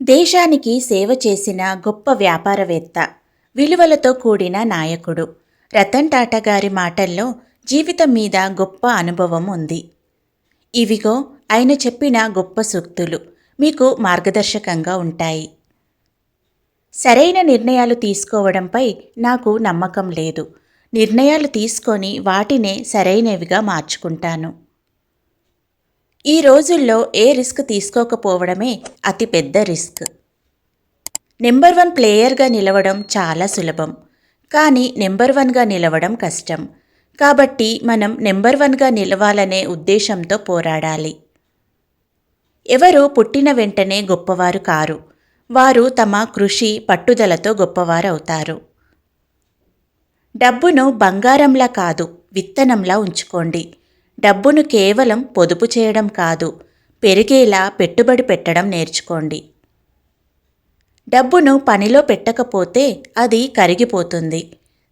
దేశానికి సేవ చేసిన గొప్ప వ్యాపారవేత్త, విలువలతో కూడిన నాయకుడు రతన్ టాటా గారి మాటల్లో జీవితం మీద గొప్ప అనుభవం ఉంది. ఇవిగో ఆయన చెప్పిన గొప్ప సూక్తులు మీకు మార్గదర్శకంగా ఉంటాయి. సరైన నిర్ణయాలు తీసుకోవడంపై నాకు నమ్మకం లేదు. నిర్ణయాలు తీసుకొని వాటినే సరైనవిగా మార్చుకుంటాను. ఈ రోజుల్లో ఏ రిస్క్ తీసుకోకపోవడమే అతిపెద్ద రిస్క్. నెంబర్ 1 ప్లేయర్గా నిలవడం చాలా సులభం, కానీ నెంబర్ 1గా నిలవడం కష్టం. కాబట్టి మనం నెంబర్ 1గా నిలవాలనే ఉద్దేశంతో పోరాడాలి. ఎవరు పుట్టిన వెంటనే గొప్పవారు కారు. వారు తమ కృషి పట్టుదలతో గొప్పవారవుతారు. డబ్బును బంగారంలా కాదు, విత్తనంలా ఉంచుకోండి. డబ్బును కేవలం పొదుపు చేయడం కాదు, పెరిగేలా పెట్టుబడి పెట్టడం నేర్చుకోండి. డబ్బును పనిలో పెట్టకపోతే అది కరిగిపోతుంది.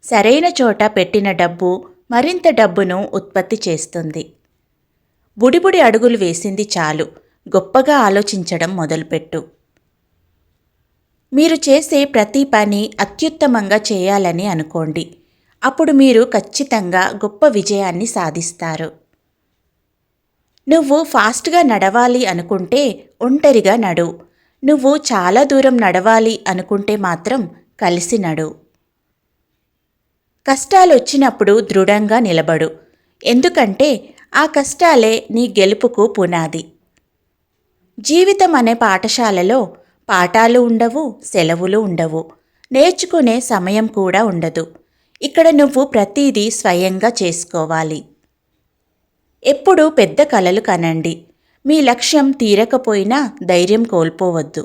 సరైన చోట పెట్టిన డబ్బు మరింత డబ్బును ఉత్పత్తి చేస్తుంది. బుడిబుడి అడుగులు వేసింది చాలు, గొప్పగా ఆలోచించడం మొదలుపెట్టు. మీరు చేసే ప్రతి పని అత్యుత్తమంగా చేయాలని అనుకోండి. అప్పుడు మీరు ఖచ్చితంగా గొప్ప విజయాన్ని సాధిస్తారు. నువ్వు ఫాస్ట్గా నడవాలి అనుకుంటే ఒంటరిగా నడు. నువ్వు చాలా దూరం నడవాలి అనుకుంటే మాత్రం కలిసి నడు. కష్టాలు వచ్చినప్పుడు దృఢంగా నిలబడు. ఎందుకంటే ఆ కష్టాలే నీ గెలుపుకు పునాది. జీవితం అనే పాఠశాలలో పాఠాలు ఉండవు, సెలవులు ఉండవు, నేర్చుకునే సమయం కూడా ఉండదు. ఇక్కడ నువ్వు ప్రతిదీ స్వయంగా చేసుకోవాలి. ఎప్పుడూ పెద్ద కలలు కనండి. మీ లక్ష్యం తీరకపోయినా ధైర్యం కోల్పోవద్దు.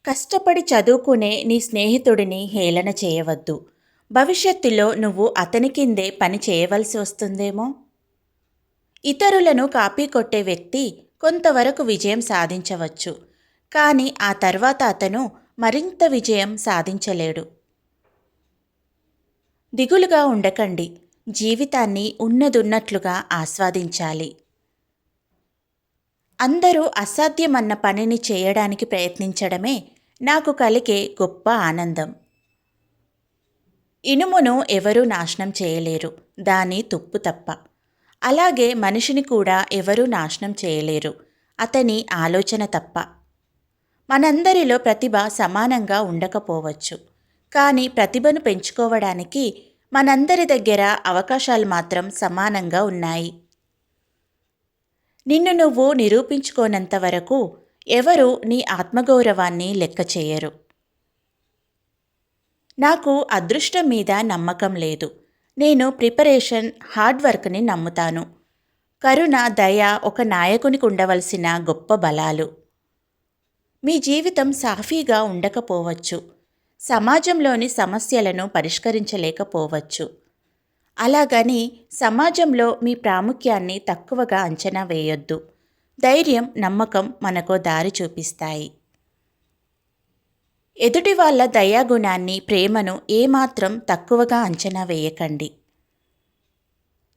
కష్టపడి చదువుకునే నీ స్నేహితుడిని హేళన చేయవద్దు. భవిష్యత్తులో నువ్వు అతని కిందే పని చేయవలసి వస్తుందేమో. ఇతరులను కాపీ కొట్టే వ్యక్తి కొంతవరకు విజయం సాధించవచ్చు, కానీ ఆ తర్వాత అతను మరింత విజయం సాధించలేడు. దిగులుగా ఉండకండి. జీవితాన్ని ఉన్నదున్నట్లుగా ఆస్వాదించాలి. అందరూ అసాధ్యమన్న పనిని చేయడానికి ప్రయత్నించడమే నాకు కలిగే గొప్ప ఆనందం. ఇనుమును ఎవరూ నాశనం చేయలేరు, దాని తుప్పు తప్ప. అలాగే మనిషిని కూడా ఎవరూ నాశనం చేయలేరు, అతని ఆలోచన తప్ప. మనందరిలో ప్రతిభ సమానంగా ఉండకపోవచ్చు, కానీ ప్రతిభను పెంచుకోవడానికి మనందరి దగ్గర అవకాశాలు మాత్రం సమానంగా ఉన్నాయి. నిన్ను నువ్వు నిరూపించుకోనంత వరకు ఎవరూ నీ ఆత్మగౌరవాన్ని లెక్క చేయరు. నాకు అదృష్టం మీద నమ్మకం లేదు. నేను ప్రిపరేషన్, హార్డ్ వర్క్ని నమ్ముతాను. కరుణ, దయ ఒక నాయకునికి ఉండవలసిన గొప్ప బలాలు. మీ జీవితం సాఫీగా ఉండకపోవచ్చు. సమాజంలోని సమస్యలను పరిష్కరించలేకపోవచ్చు. అలాగని సమాజంలో మీ ప్రాముఖ్యాన్ని తక్కువగా అంచనా వేయొద్దు. ధైర్యం, నమ్మకం మనకో దారి చూపిస్తాయి. ఎదుటి వాళ్ళ దయాగుణాన్ని, ప్రేమను ఏమాత్రం తక్కువగా అంచనా వేయకండి.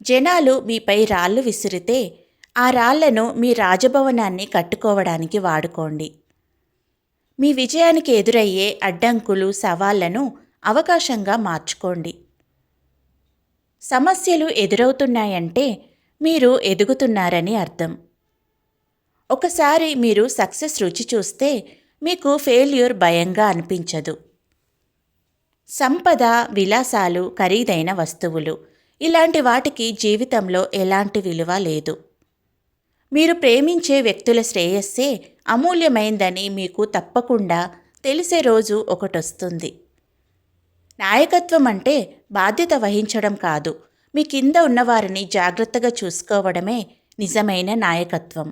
జనాలు మీపై రాళ్ళు విసిరితే ఆ రాళ్లను మీ రాజభవనాన్ని కట్టుకోవడానికి వాడుకోండి. మీ విజయానికి ఎదురయ్యే అడ్డంకులు, సవాళ్లను అవకాశంగా మార్చుకోండి. సమస్యలు ఎదురవుతున్నాయంటే మీరు ఎదుగుతున్నారని అర్థం. ఒకసారి మీరు సక్సెస్ రుచి చూస్తే మీకు ఫెయిల్యూర్ భయంగా అనిపించదు. సంపద, విలాసాలు, ఖరీదైన వస్తువులు, ఇలాంటి వాటికి జీవితంలో ఎలాంటి విలువ లేదు. మీరు ప్రేమించే వ్యక్తుల శ్రేయస్సే అమూల్యమైందని మీకు తప్పకుండా తెలిసే రోజు ఒకటొస్తుంది. నాయకత్వం అంటే బాధ్యత వహించడం కాదు, మీ కింద ఉన్నవారిని జాగ్రత్తగా చూసుకోవడమే నిజమైన నాయకత్వం.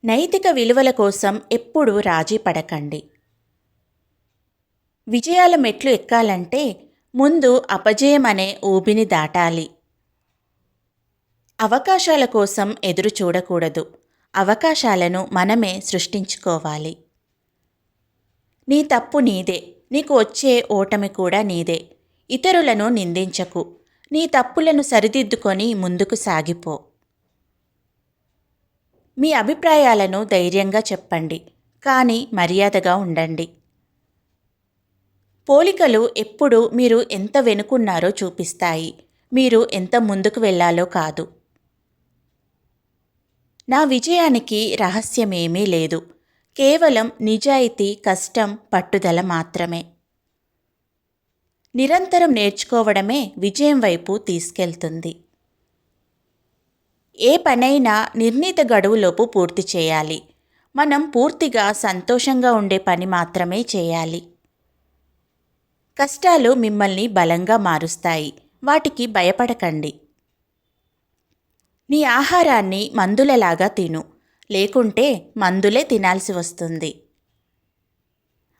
నైతిక విలువల కోసం ఎప్పుడూ రాజీ పడకండి. విజయాల మెట్లు ఎక్కాలంటే ముందు అపజయం అనే ఊబిని దాటాలి. అవకాశాల కోసం ఎదురు చూడకూడదు. అవకాశాలను మనమే సృష్టించుకోవాలి. నీ తప్పు నీదే, నీకు వచ్చే ఓటమి కూడా నీదే. ఇతరులను నిందించకు. నీ తప్పులను సరిదిద్దుకొని ముందుకు సాగిపో. మీ అభిప్రాయాలను ధైర్యంగా చెప్పండి, కానీ మర్యాదగా ఉండండి. పోలికలు ఎప్పుడూ మీరు ఎంత వెనుకున్నారో చూపిస్తాయి, మీరు ఎంత ముందుకు వెళ్ళాలో కాదు. నా విజయానికి రహస్యమేమీ లేదు, కేవలం నిజాయితీ, కష్టం, పట్టుదల మాత్రమే. నిరంతరం నేర్చుకోవడమే విజయం వైపు తీసుకెళ్తుంది. ఏ పనైనా నిర్ణీత గడువులోపు పూర్తి చేయాలి. మనం పూర్తిగా సంతోషంగా ఉండే పని మాత్రమే చేయాలి. కష్టాలు మిమ్మల్ని బలంగా మారుస్తాయి, వాటికి భయపడకండి. నీ ఆహారాన్ని మందులలాగా తిను, లేకుంటే మందులే తినాల్సి వస్తుంది.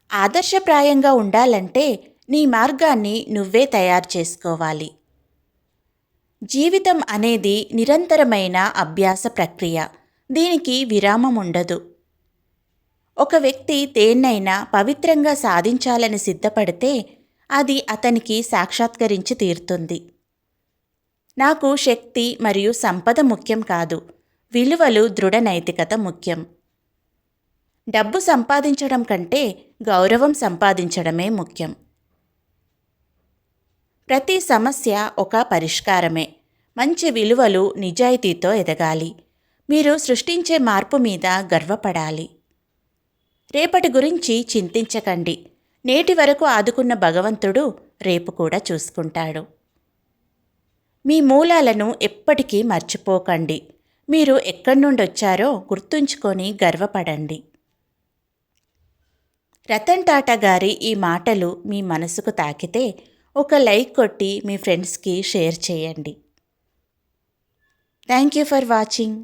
ఆదర్శప్రాయంగా ఉండాలంటే నీ మార్గాన్ని నువ్వే తయారు చేసుకోవాలి. జీవితం అనేది నిరంతరమైన అభ్యాస ప్రక్రియ, దీనికి విరామం ఉండదు. ఒక వ్యక్తి దేన్నైనా పవిత్రంగా సాధించాలని సిద్ధపడితే అది అతనికి సాక్షాత్కరించి తీరుతుంది. నాకు శక్తి మరియు సంపద ముఖ్యం కాదు, విలువలు, దృఢ నైతికత ముఖ్యం. డబ్బు సంపాదించడం కంటే గౌరవం సంపాదించడమే ముఖ్యం. ప్రతి సమస్య ఒక పరిష్కారమే. మంచి విలువలు, నిజాయితీతో ఎదగాలి. మీరు సృష్టించే మార్పు మీద గర్వపడాలి. రేపటి గురించి చింతించకండి. నేటి వరకు ఆదుకున్న భగవంతుడు రేపు కూడా చూసుకుంటాడు. మీ మూలాలను ఎప్పటికీ మర్చిపోకండి. మీరు ఎక్కడి నుండి వచ్చారో గుర్తుంచుకొని గర్వపడండి. రతన్ టాటా గారి ఈ మాటలు మీ మనసుకు తాకితే ఒక లైక్ కొట్టి మీ ఫ్రెండ్స్కి షేర్ చేయండి. Thank you for watching.